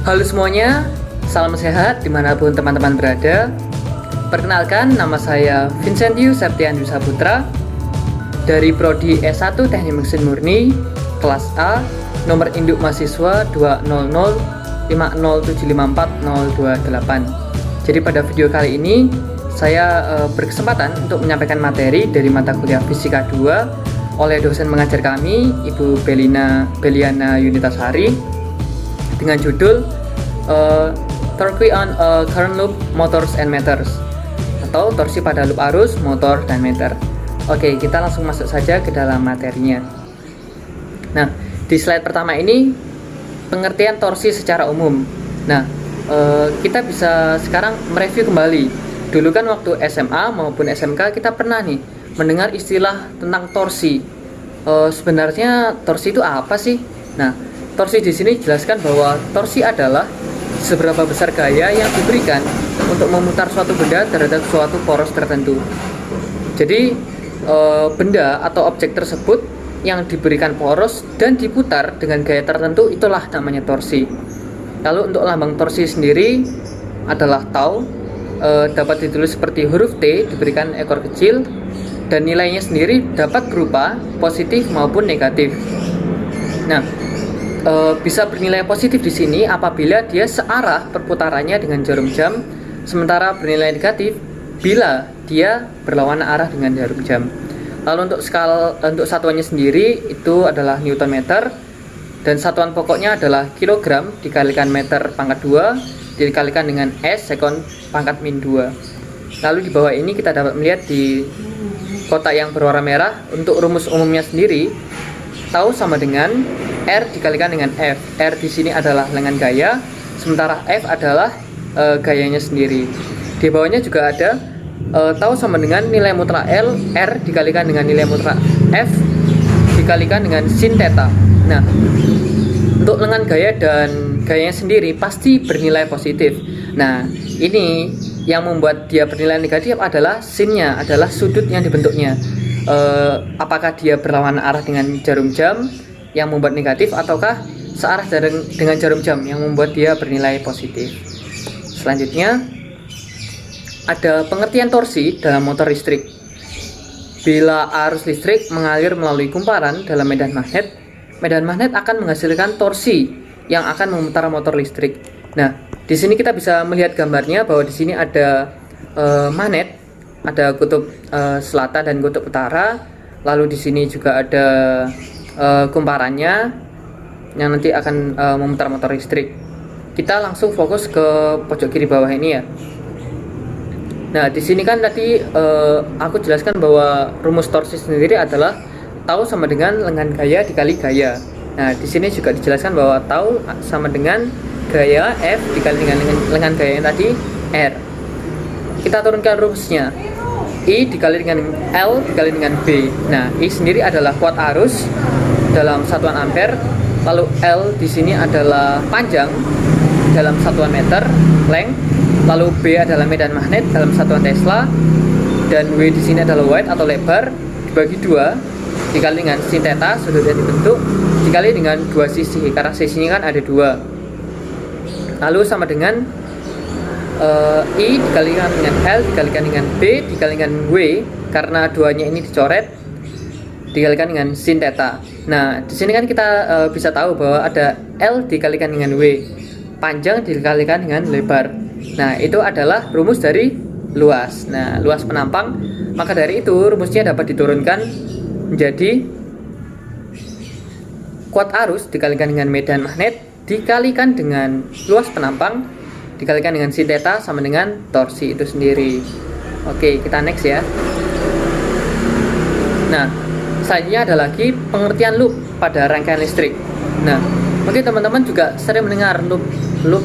Halo semuanya, salam sehat dimanapun teman-teman berada. Perkenalkan, nama saya Vincentius Septian Yusaputra dari Prodi S1 Teknik Mesin Murni, kelas A, nomor induk mahasiswa 20050754028. Jadi pada video kali ini, saya berkesempatan untuk menyampaikan materi dari mata kuliah Fisika 2 oleh dosen mengajar kami, Ibu Beliana Yunitasari, dengan judul Torque on a Current Loop, Motors and Meters, atau torsi pada loop arus, motor, dan meter. Oke, kita langsung masuk saja ke dalam materinya. Nah, di slide pertama ini pengertian torsi secara umum. Nah, kita bisa sekarang mereview kembali. Dulu kan waktu SMA maupun SMK kita pernah nih mendengar istilah tentang torsi. Sebenarnya torsi itu apa sih? Nah, torsi di sini jelaskan bahwa torsi adalah seberapa besar gaya yang diberikan untuk memutar suatu benda terhadap suatu poros tertentu. Jadi benda atau objek tersebut yang diberikan poros dan diputar dengan gaya tertentu, itulah namanya torsi. Lalu untuk lambang torsi sendiri adalah tau, dapat ditulis seperti huruf T diberikan ekor kecil, dan nilainya sendiri dapat berupa positif maupun negatif. Nah, bisa bernilai positif di sini apabila dia searah perputarannya dengan jarum jam, sementara bernilai negatif bila dia berlawanan arah dengan jarum jam. Lalu untuk satuannya sendiri itu adalah Newton meter, dan satuan pokoknya adalah kilogram dikalikan meter pangkat 2 dikalikan dengan S sekon pangkat min 2. Lalu di bawah ini kita dapat melihat di kotak yang berwarna merah, untuk rumus umumnya sendiri tau sama dengan R dikalikan dengan F. R di sini adalah lengan gaya, sementara F adalah gayanya sendiri. Di bawahnya juga ada tau sama dengan nilai mutlak L, R dikalikan dengan nilai mutlak F dikalikan dengan sin theta. Nah, untuk lengan gaya dan gayanya sendiri pasti bernilai positif. Nah, ini yang membuat dia bernilai negatif adalah sinnya, adalah sudut yang dibentuknya. Apakah dia berlawanan arah dengan jarum jam yang membuat negatif, ataukah searah dengan jarum jam yang membuat dia bernilai positif. Selanjutnya ada pengertian torsi dalam motor listrik. Bila arus listrik mengalir melalui kumparan dalam medan magnet akan menghasilkan torsi yang akan memutar motor listrik. Nah, di sini kita bisa melihat gambarnya bahwa di sini ada magnet, ada kutub selatan dan kutub utara. Lalu di sini juga ada kumparannya yang nanti akan memutar motor listrik. Kita langsung fokus ke pojok kiri bawah ini ya. Nah, di sini kan tadi aku jelaskan bahwa rumus torsi sendiri adalah tau sama dengan lengan gaya dikali gaya. Nah, di sini juga dijelaskan bahwa tau sama dengan gaya F dikali dengan lengan gaya yang tadi R. Kita turunkan rumusnya. I dikali dengan L dikali dengan B. Nah, I sendiri adalah kuat arus dalam satuan ampere, lalu L di sini adalah panjang dalam satuan meter, length, lalu B adalah medan magnet dalam satuan Tesla, dan W di sini adalah width atau lebar dibagi 2 dikali dengan sin theta, sudut yang dibentuk, dikali dengan 2 sisi karena sisinya kan ada 2. Lalu sama dengan I dikalikan dengan L dikalikan dengan B dikalikan W, karena duanya ini dicoret, dikalikan dengan sin theta. Nah, di sini kan kita bisa tahu bahwa ada L dikalikan dengan W, panjang dikalikan dengan lebar. Nah, itu adalah rumus dari luas. Nah, luas penampang, maka dari itu rumusnya dapat diturunkan menjadi kuat arus dikalikan dengan medan magnet dikalikan dengan luas penampang dikalikan dengan sin theta sama dengan torsi itu sendiri. Oke, kita next ya. Nah, selanjutnya ada lagi pengertian loop pada rangkaian listrik. Nah, mungkin teman-teman juga sering mendengar loop.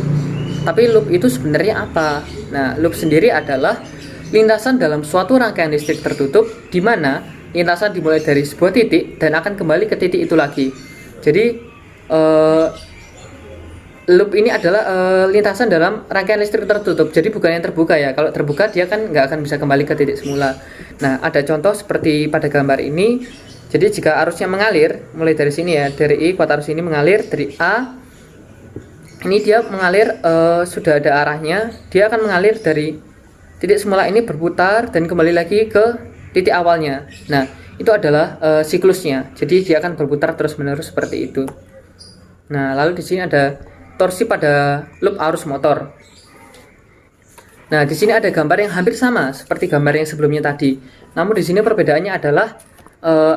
Tapi loop itu sebenarnya apa? Nah, loop sendiri adalah lintasan dalam suatu rangkaian listrik tertutup, di mana lintasan dimulai dari sebuah titik dan akan kembali ke titik itu lagi. Jadi loop ini adalah lintasan dalam rangkaian listrik tertutup, jadi bukan yang terbuka ya. Kalau terbuka dia kan nggak akan bisa kembali ke titik semula. Nah, ada contoh seperti pada gambar ini. Jadi jika arusnya mengalir mulai dari sini ya, dari I, kuat arus ini mengalir dari A ini dia mengalir, sudah ada arahnya, dia akan mengalir dari titik semula ini berputar dan kembali lagi ke titik awalnya. Nah, itu adalah siklusnya. Jadi dia akan berputar terus-menerus seperti itu. Nah, lalu di sini ada torsi pada loop arus motor. Nah, di sini ada gambar yang hampir sama seperti gambar yang sebelumnya tadi. Namun di sini perbedaannya adalah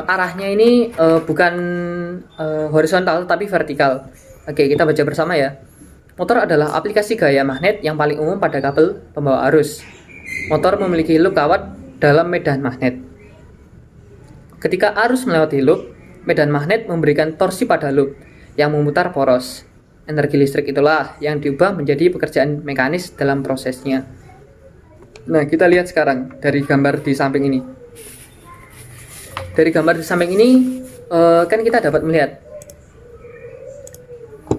arahnya ini bukan horizontal tapi vertikal. Oke, kita baca bersama ya. Motor adalah aplikasi gaya magnet yang paling umum pada kabel pembawa arus. Motor memiliki loop kawat dalam medan magnet. Ketika arus melewati loop, medan magnet memberikan torsi pada loop yang memutar poros. Energi listrik itulah yang diubah menjadi pekerjaan mekanis dalam prosesnya. Nah, kita lihat sekarang dari gambar di samping ini. Dari gambar di samping ini kan kita dapat melihat.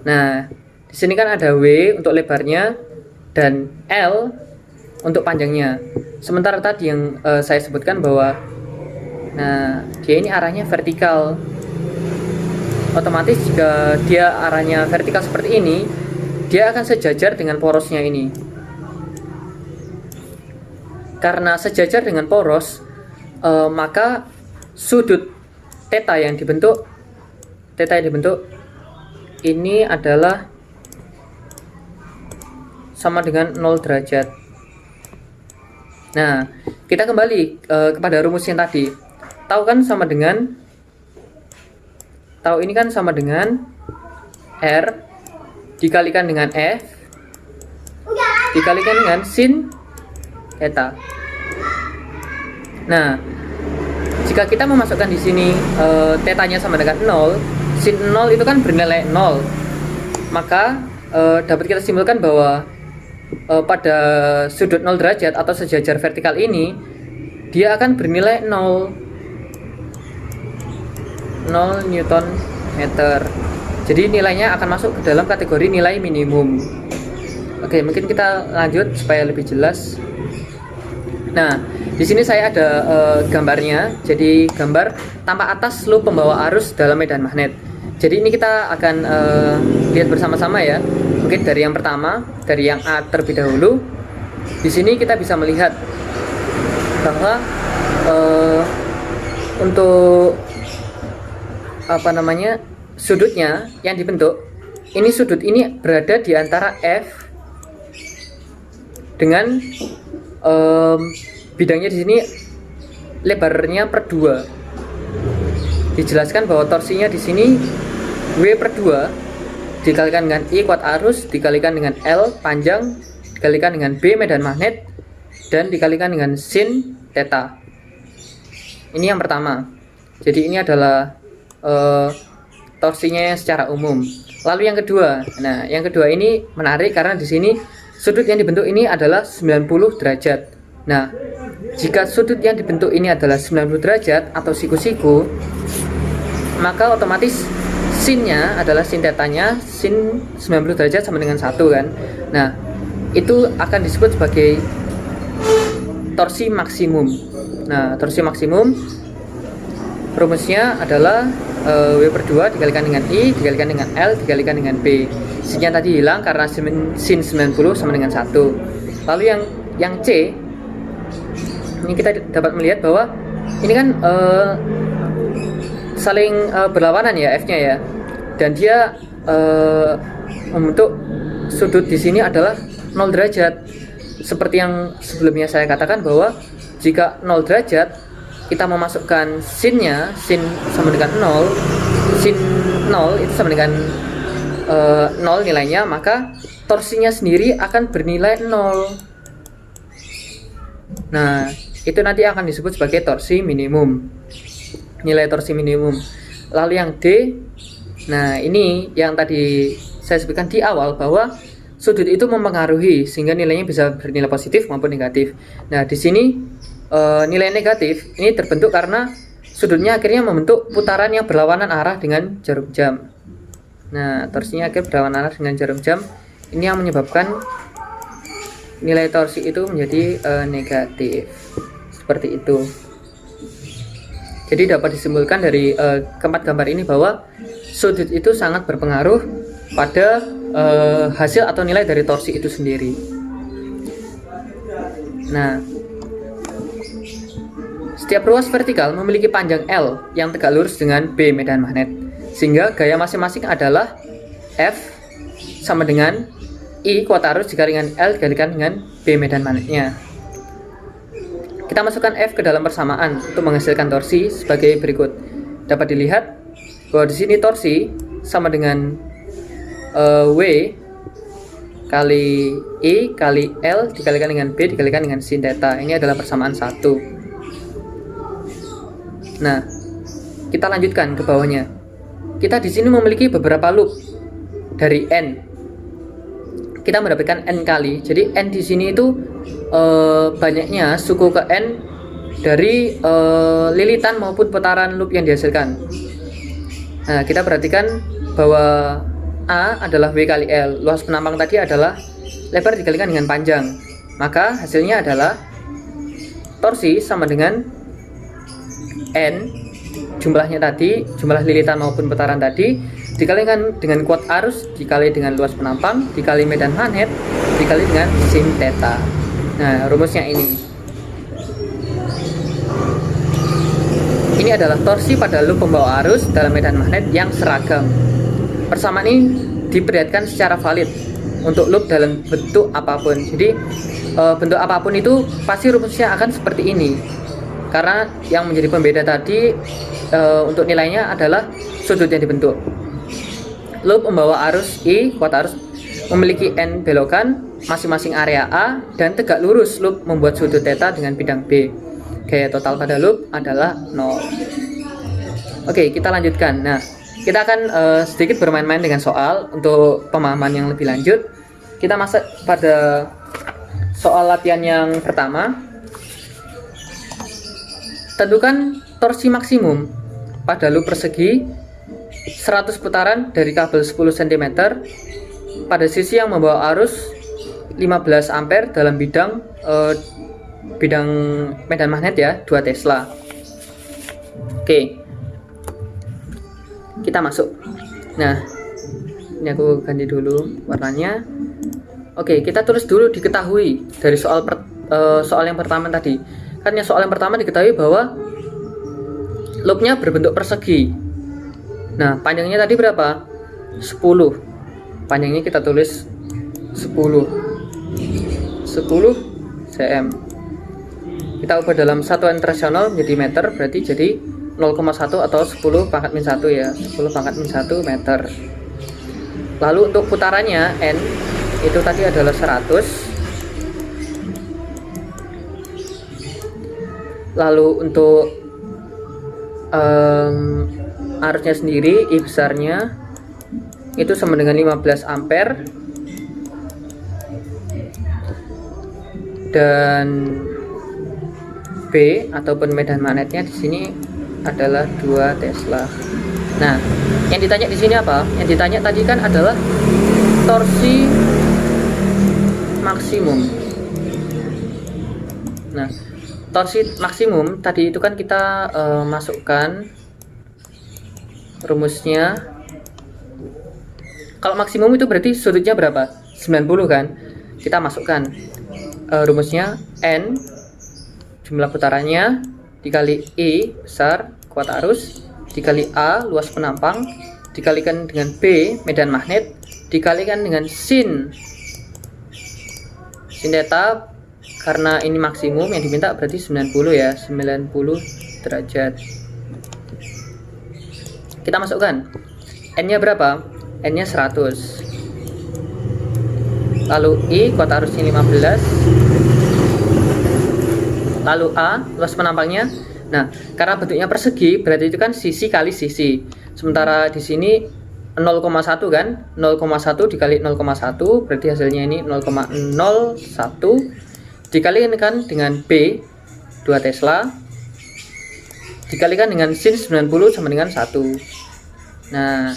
Nah, di sini kan ada W untuk lebarnya dan L untuk panjangnya. Sementara tadi yang saya sebutkan bahwa nah, dia ini arahnya vertikal. Otomatis jika dia arahnya vertikal seperti ini, dia akan sejajar dengan porosnya ini. Karena sejajar dengan poros, maka sudut theta yang dibentuk ini adalah sama dengan 0 derajat. Nah, kita kembali kepada rumus yang tadi. Tau kan sama dengan, tau ini kan sama dengan R dikalikan dengan F dikalikan dengan sin theta. Nah, jika kita memasukkan di sini tetanya sama dengan 0, sin 0 itu kan bernilai 0, maka dapat kita simpulkan bahwa pada sudut 0 derajat atau sejajar vertikal ini dia akan bernilai 0 Newton meter. Jadi nilainya akan masuk ke dalam kategori nilai minimum. Oke, mungkin kita lanjut supaya lebih jelas. Nah, di sini saya ada gambarnya. Jadi gambar tampak atas loop pembawa arus dalam medan magnet. Jadi ini kita akan lihat bersama-sama ya. Mungkin dari yang pertama, dari yang A terlebih dahulu. Di sini kita bisa melihat bahwa untuk sudutnya yang dibentuk, ini sudut ini berada di antara F dengan bidangnya di sini lebarnya per 2. Dijelaskan bahwa torsinya di sini W per 2 dikalikan dengan I kuat arus dikalikan dengan L panjang dikalikan dengan B medan magnet dan dikalikan dengan sin theta. Ini yang pertama. Jadi ini adalah torsinya secara umum. Lalu yang kedua. Nah, yang kedua ini menarik karena di sini sudut yang dibentuk ini adalah 90 derajat. Nah, jika sudut yang dibentuk ini adalah 90 derajat atau siku-siku, maka otomatis sinnya adalah sin tetanya, sin 90 derajat sama dengan 1 kan. Nah, itu akan disebut sebagai torsi maksimum. Nah, torsi maksimum rumusnya adalah W per 2 dikalikan dengan I dikalikan dengan L dikalikan dengan B. Sinnya tadi hilang karena sin 90 sama dengan 1. Lalu yang C, ini kita dapat melihat bahwa ini kan saling berlawanan ya F-nya ya. Dan dia membentuk sudut di sini adalah 0 derajat. Seperti yang sebelumnya saya katakan bahwa jika 0 derajat kita memasukkan sinnya, sin sama dengan 0, sin 0 itu sama dengan 0 nilainya, maka torsinya sendiri akan bernilai 0. Nah, itu nanti akan disebut sebagai torsi minimum, nilai torsi minimum. Lalu yang D, nah ini yang tadi saya sebutkan di awal bahwa sudut itu mempengaruhi sehingga nilainya bisa bernilai positif maupun negatif. Nah, di sini nilai negatif ini terbentuk karena sudutnya akhirnya membentuk putaran yang berlawanan arah dengan jarum jam. Nah, torsinya akhirnya berlawanan arah dengan jarum jam. Ini yang menyebabkan nilai torsi itu menjadi negatif. Seperti itu. Jadi dapat disimpulkan dari keempat gambar ini bahwa sudut itu sangat berpengaruh pada hasil atau nilai dari torsi itu sendiri. Nah, setiap ruas vertikal memiliki panjang L yang tegak lurus dengan B medan magnet, sehingga gaya masing-masing adalah F sama dengan I kuat arus dikalikan L dikalikan dengan B medan magnetnya. Kita masukkan F ke dalam persamaan untuk menghasilkan torsi sebagai berikut. Dapat dilihat bahwa di sini torsi sama dengan W kali I kali L dikalikan dengan B dikalikan dengan sin theta. Ini adalah persamaan 1. Nah, kita lanjutkan ke bawahnya. Kita di sini memiliki beberapa loop dari N. Kita mendapatkan N kali. Jadi N di sini itu banyaknya suku ke N dari lilitan maupun putaran loop yang dihasilkan. Nah, kita perhatikan bahwa A adalah W kali L. Luas penampang tadi adalah lebar dikalikan dengan panjang. Maka hasilnya adalah torsi sama dengan N, jumlahnya tadi, jumlah lilitan maupun putaran tadi, dikalikan dengan kuat arus, dikali dengan luas penampang, dikali medan magnet, dikali dengan sin theta. Nah, rumusnya ini. Ini adalah torsi pada loop pembawa arus dalam medan magnet yang seragam. Persamaan ini diperlihatkan secara valid untuk loop dalam bentuk apapun. Jadi bentuk apapun itu pasti rumusnya akan seperti ini. Karena yang menjadi pembeda tadi untuk nilainya adalah sudut yang dibentuk. Loop membawa arus I kuat arus memiliki N belokan masing-masing area A dan tegak lurus. Loop membuat sudut theta dengan bidang B. Gaya total pada loop adalah 0. Oke, kita lanjutkan. Nah, kita akan sedikit bermain-main dengan soal untuk pemahaman yang lebih lanjut. Kita masuk pada soal latihan yang pertama. Tentukan torsi maksimum pada loop persegi 100 putaran dari kabel 10 cm pada sisi yang membawa arus 15 ampere dalam bidang medan magnet ya, 2 Tesla. Oke, kita masuk. Nah, ini aku ganti dulu warnanya. Oke, kita tulis dulu diketahui dari soal yang pertama tadi. Kan yang soal yang pertama diketahui bahwa loopnya berbentuk persegi. Nah, panjangnya tadi berapa? 10. Panjangnya kita tulis 10 cm. Kita ubah dalam satuan internasional menjadi meter, berarti jadi 0,1 atau 10 pangkat min 1 ya, 10 pangkat min 1 meter. Lalu untuk putarannya N itu tadi adalah 100. Lalu untuk arusnya sendiri I besarnya itu sama dengan 15 ampere dan B ataupun medan magnetnya di sini adalah 2 Tesla. Nah, yang ditanya di sini apa? Yang ditanya tadi kan adalah torsi maksimum. Nah, torsi maksimum tadi itu kan kita masukkan rumusnya. Kalau maksimum itu berarti sudutnya berapa? 90 kan? Kita masukkan rumusnya N jumlah putarannya dikali I besar kuat arus dikali A luas penampang dikalikan dengan B medan magnet dikalikan dengan sin theta. Karena ini maksimum yang diminta berarti 90 ya, 90 derajat. Kita masukkan N-nya berapa? N-nya 100. Lalu I kuat arusnya 15. Lalu A luas penampangnya. Nah, karena bentuknya persegi berarti itu kan sisi kali sisi. Sementara di sini 0,1 kan? 0,1 dikali 0,1 berarti hasilnya ini 0,01 dikalikan dengan B 2 Tesla dikalikan dengan sin 90 sama dengan 1. Nah,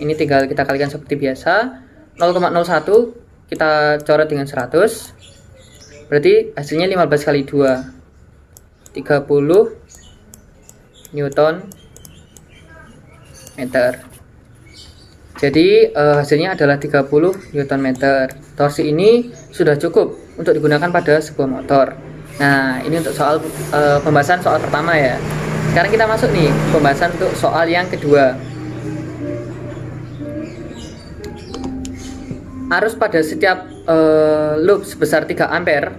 ini tinggal kita kalikan seperti biasa. 0,01 kita coret dengan 100 berarti hasilnya 15 kali 2 30 Newton meter. Jadi hasilnya adalah 30 Nm. Torsi ini sudah cukup untuk digunakan pada sebuah motor. Nah, ini untuk soal pembahasan soal pertama ya. Sekarang kita masuk nih pembahasan untuk soal yang kedua. Arus pada setiap loop sebesar 3 ampere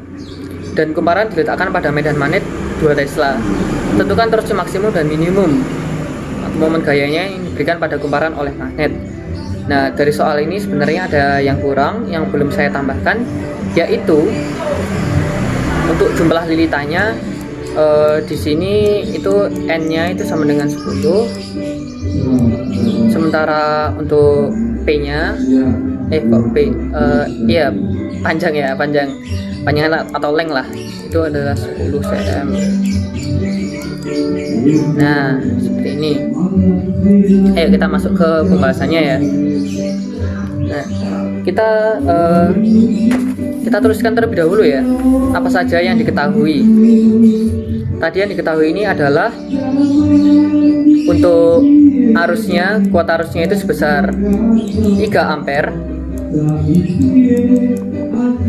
dan kumparan diletakkan pada medan magnet 2 Tesla. Tentukan torsi maksimum dan minimum momen gayanya yang diberikan pada kumparan oleh magnet. Nah, dari soal ini sebenarnya ada yang kurang yang belum saya tambahkan, yaitu untuk jumlah lilitannya. Di sini itu N-nya itu sama dengan 10. Sementara untuk P-nya iya panjang atau length lah, itu adalah 10 cm. Nah, seperti ini. Ayo kita masuk ke pembahasannya ya. Nah, kita teruskan terlebih dahulu ya, apa saja yang diketahui. Tadi yang diketahui ini adalah untuk arusnya, kuota arusnya itu sebesar 3 ampere.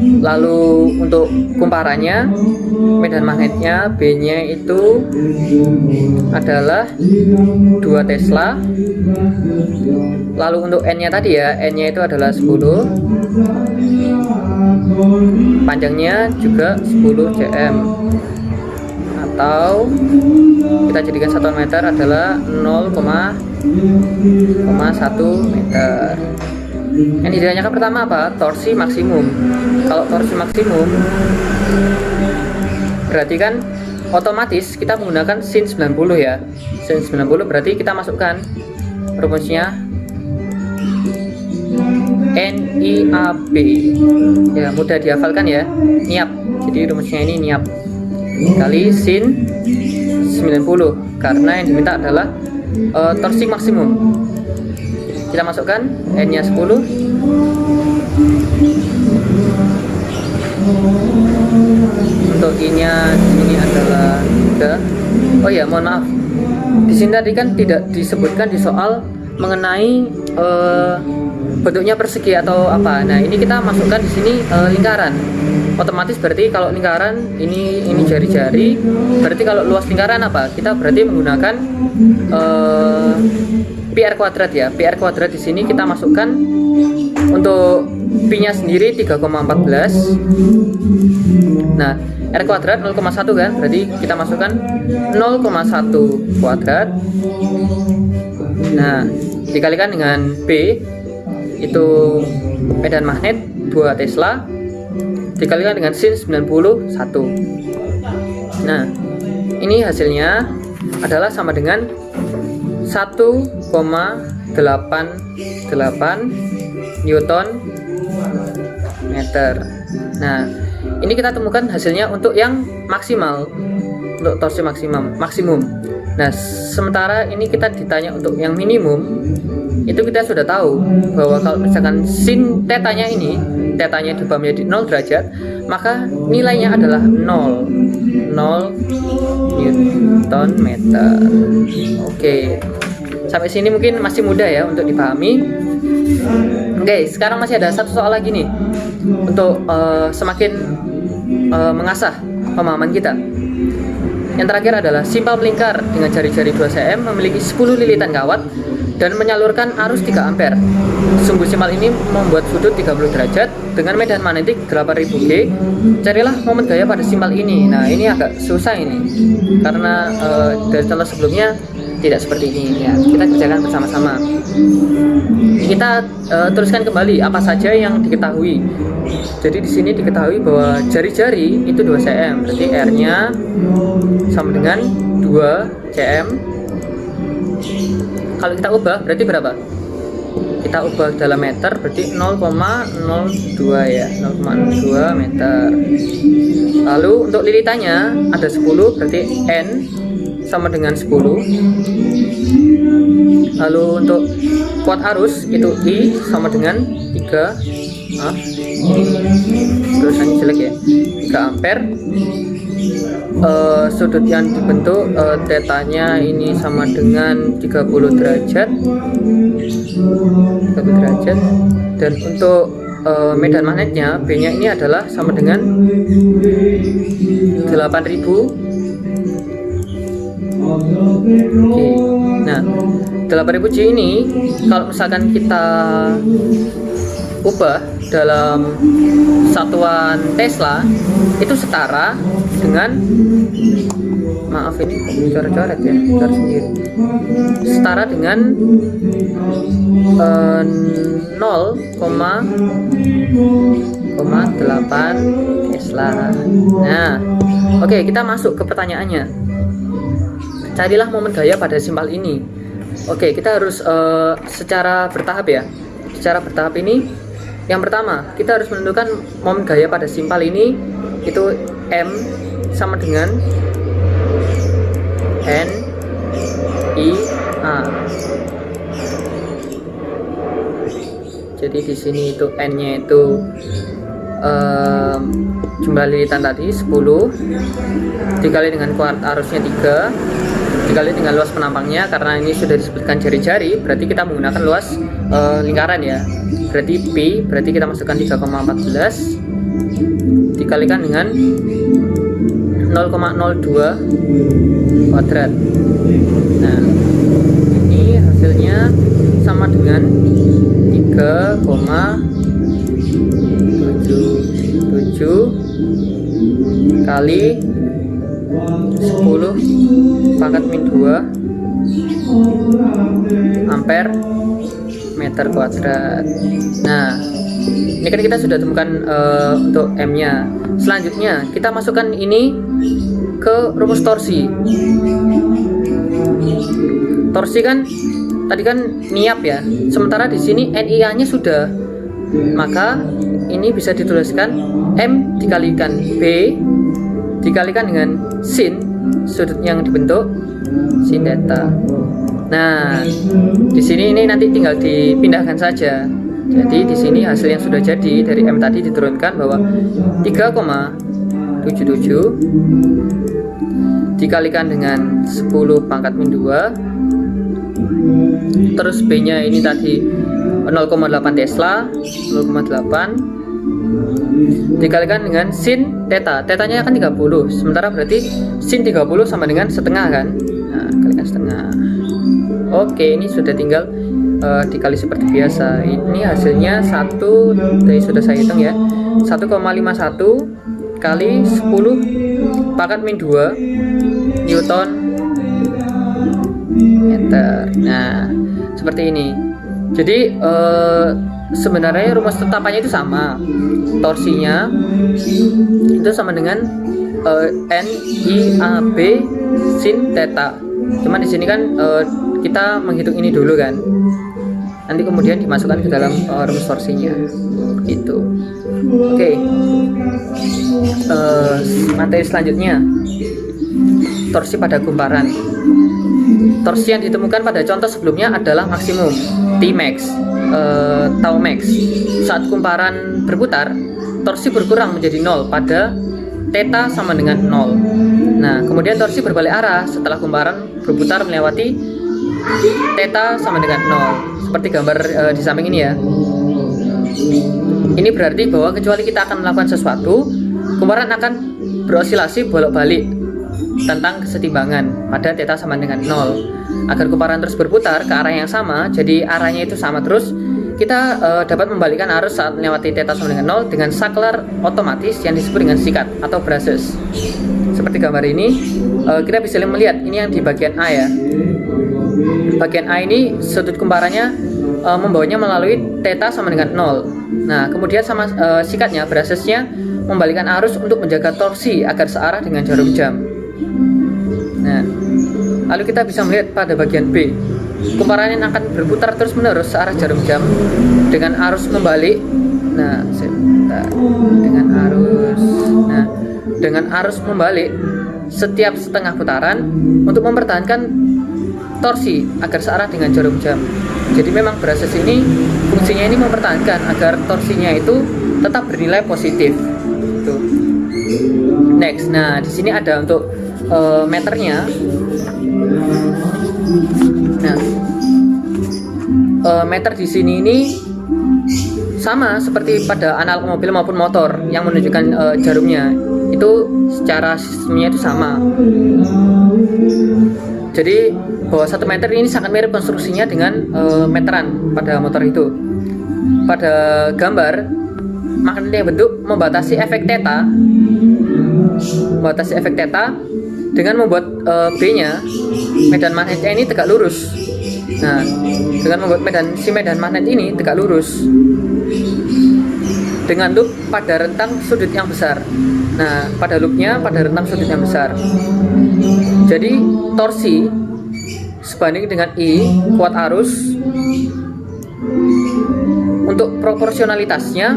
Lalu untuk kumparannya, medan magnetnya B-nya itu adalah 2 Tesla. Lalu untuk N-nya tadi ya, N-nya itu adalah 10. Panjangnya juga 10 cm. Atau kita jadikan 1 meter adalah 0,1 meter. Yang ditanyakan pertama apa? Torsi maksimum. Kalau torsi maksimum berarti kan otomatis kita menggunakan sin 90 ya. Sin 90 berarti kita masukkan rumusnya NIAB. Ya, mudah dihafalkan ya. Niap. Jadi rumusnya ini niap kali sin 90, karena yang diminta adalah torsi maksimum. Kita masukkan N-nya 10. Untuk I-nya di sini adalah 3. Oh ya, mohon maaf. Di sini tadi kan tidak disebutkan di soal mengenai bentuknya persegi atau apa. Nah, ini kita masukkan di sini lingkaran. Otomatis berarti kalau lingkaran ini jari-jari, berarti kalau luas lingkaran apa? Kita berarti menggunakan PR kuadrat ya. PR kuadrat di sini kita masukkan untuk Pi-nya sendiri 3,14. Nah, R kuadrat 0,1 kan? Berarti kita masukkan 0,1 kuadrat. Nah, dikalikan dengan P itu medan magnet 2 Tesla dikalikan dengan sin 91. Nah, ini hasilnya adalah sama dengan 1,88 Newton meter. Nah, ini kita temukan hasilnya untuk yang maksimal, untuk torsi maksimum. Nah, sementara ini kita ditanya untuk yang minimum, itu kita sudah tahu bahwa kalau misalkan sin tetanya diubah menjadi 0 derajat, maka nilainya adalah 0 Newton meter. Oke, sampai sini mungkin masih mudah ya untuk dipahami. Oke, sekarang masih ada satu soal lagi nih untuk semakin mengasah pemahaman kita. Yang terakhir adalah simpal melingkar dengan jari-jari 2 cm memiliki 10 lilitan kawat dan menyalurkan arus 3 ampere. Sumbu simpal ini membuat sudut 30 derajat dengan medan magnetik 8000 G. Carilah momen gaya pada simpal ini. Nah, ini agak susah ini karena dari contoh sebelumnya tidak seperti ini ya. Kita kerjakan bersama-sama. Kita teruskan kembali apa saja yang diketahui. Jadi di sini diketahui bahwa jari-jari itu 2 cm, berarti R-nya sama dengan 2 cm. Kalau kita ubah berarti berapa? Kita ubah dalam meter berarti 0,02 ya, 0,02 meter. Lalu untuk lilitannya ada 10, berarti N sama dengan 10. Lalu untuk kuat arus itu I sama dengan 3. Tulisannya jelek ya, 3 ampere. sudut yang dibentuk tetanya ini sama dengan 30 derajat dan untuk medan magnetnya B nya ini adalah sama dengan 8000. Oke, nah 8000 J ini kalau misalkan kita ubah dalam satuan Tesla itu setara dengan, maaf ini kok coret-coret ya, coret sendiri, setara dengan 0,8 Tesla. Nah, oke, kita masuk ke pertanyaannya. Carilah momen gaya pada simpal ini. Oke, kita harus secara bertahap ya. Secara bertahap ini, yang pertama kita harus menentukan momen gaya pada simpal ini, itu M sama dengan N I A. Jadi di sini itu N-nya itu jumlah lilitan tadi 10 dikali dengan kuart arusnya 3 dikali dengan luas penampangnya. Karena ini sudah disebutkan jari-jari, berarti kita menggunakan luas lingkaran ya. Berarti P, berarti kita masukkan 3,14 dikalikan dengan 0,02 kuadrat. Nah, ini hasilnya sama dengan 3,77 kali 10 pangkat min 2 ampere meter kuadrat. Nah, ini kan kita sudah temukan untuk M nya. Selanjutnya kita masukkan ini ke rumus torsi. Torsi kan tadi kan niap ya, sementara di sini NIA nya sudah, maka ini bisa dituliskan M dikalikan B dikalikan dengan sin sudut yang dibentuk sin theta. Nah, di sini ini nanti tinggal dipindahkan saja. Jadi di sini hasil yang sudah jadi dari M tadi diturunkan bahwa 3,77 dikalikan dengan 10 pangkat min 2, terus B nya ini tadi 0,8 Tesla, 0,8 dikalikan dengan sin theta. Tetanya kan 30, sementara berarti sin 30 sama dengan setengah kan. Nah, kalikan setengah. Oke, ini sudah tinggal dikali seperti biasa. Ini hasilnya 1, tadi sudah saya hitung ya, 1,51 kali 10 pangkat min 2 Newton meter. Nah, seperti ini. Jadi sebenarnya rumus tetapannya itu sama. Torsinya itu sama dengan NIAB sin theta. Cuman di sini kan kita menghitung ini dulu kan. Nanti kemudian dimasukkan ke dalam rumus torsinya. Itu. Oke. Materi selanjutnya, torsi pada gumparan. Torsi yang ditemukan pada contoh sebelumnya adalah maksimum Tmax, tau max. Saat kumparan berputar, torsi berkurang menjadi 0 pada theta sama dengan 0. Nah, kemudian torsi berbalik arah setelah kumparan berputar melewati theta sama dengan 0. Seperti gambar di samping ini ya. Ini berarti bahwa kecuali kita akan melakukan sesuatu, kumparan akan berosilasi bolak-balik tentang kesetimbangan pada theta sama dengan 0. Agar kumparan terus berputar ke arah yang sama, jadi arahnya itu sama terus, kita dapat membalikkan arus saat melewati theta sama dengan 0 dengan saklar otomatis yang disebut dengan sikat atau brushes. Seperti gambar ini, kita bisa melihat ini yang di bagian A ya. Bagian A ini sudut kumparannya membawanya melalui theta sama dengan 0. Nah, kemudian sama sikatnya, brushesnya membalikan arus untuk menjaga torsi agar searah dengan jarum jam. Nah, lalu kita bisa melihat pada bagian B, kumparan yang akan berputar terus menerus searah jarum jam dengan arus membalik. Nah, dengan arus membalik setiap setengah putaran untuk mempertahankan torsi agar searah dengan jarum jam. Jadi memang brushes ini fungsinya ini mempertahankan agar torsinya itu tetap bernilai positif. Tuh. Next, nah di sini ada untuk meternya. Nah, meter di sini ini sama seperti pada analog mobil maupun motor yang menunjukkan jarumnya. Itu secara sistemnya itu sama. Jadi bahwa 1 meter ini sangat mirip konstruksinya dengan meteran pada motor itu. Pada gambar, magnet bentuk membatasi efek theta, dengan membuat B-nya, medan magnetnya ini tegak lurus. Nah, dengan membuat medan magnet ini tegak lurus dengan loop pada rentang sudut yang besar. Nah, pada loopnya pada rentang sudut yang besar. Jadi torsi sebanding dengan I kuat arus. Untuk proporsionalitasnya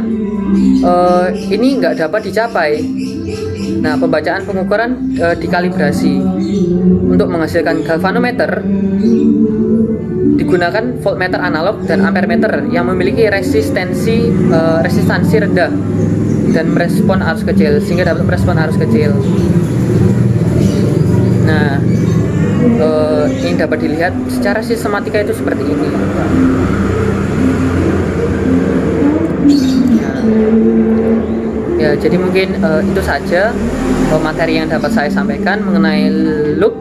ini nggak dapat dicapai. Nah, pembacaan pengukuran dikalibrasi. Untuk menghasilkan galvanometer digunakan voltmeter analog dan ampermeter yang memiliki resistansi rendah dan merespon arus kecil, sehingga dapat merespon arus kecil. Nah, ini dapat dilihat secara sistematika itu seperti ini. Nah, ya, jadi mungkin itu saja materi yang dapat saya sampaikan mengenai loop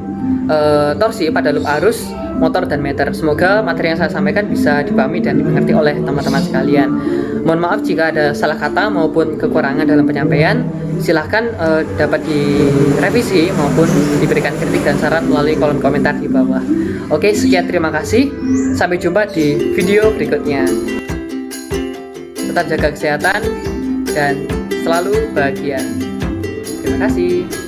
torsi pada loop arus motor dan meter. Semoga materi yang saya sampaikan bisa dipahami dan dimengerti oleh teman-teman sekalian. Mohon maaf jika ada salah kata maupun kekurangan dalam penyampaian. Silahkan dapat direvisi maupun diberikan kritik dan saran melalui kolom komentar di bawah. Oke, sekian, terima kasih. Sampai jumpa di video berikutnya. Tetap jaga kesehatan dan selalu bahagia. Terima kasih.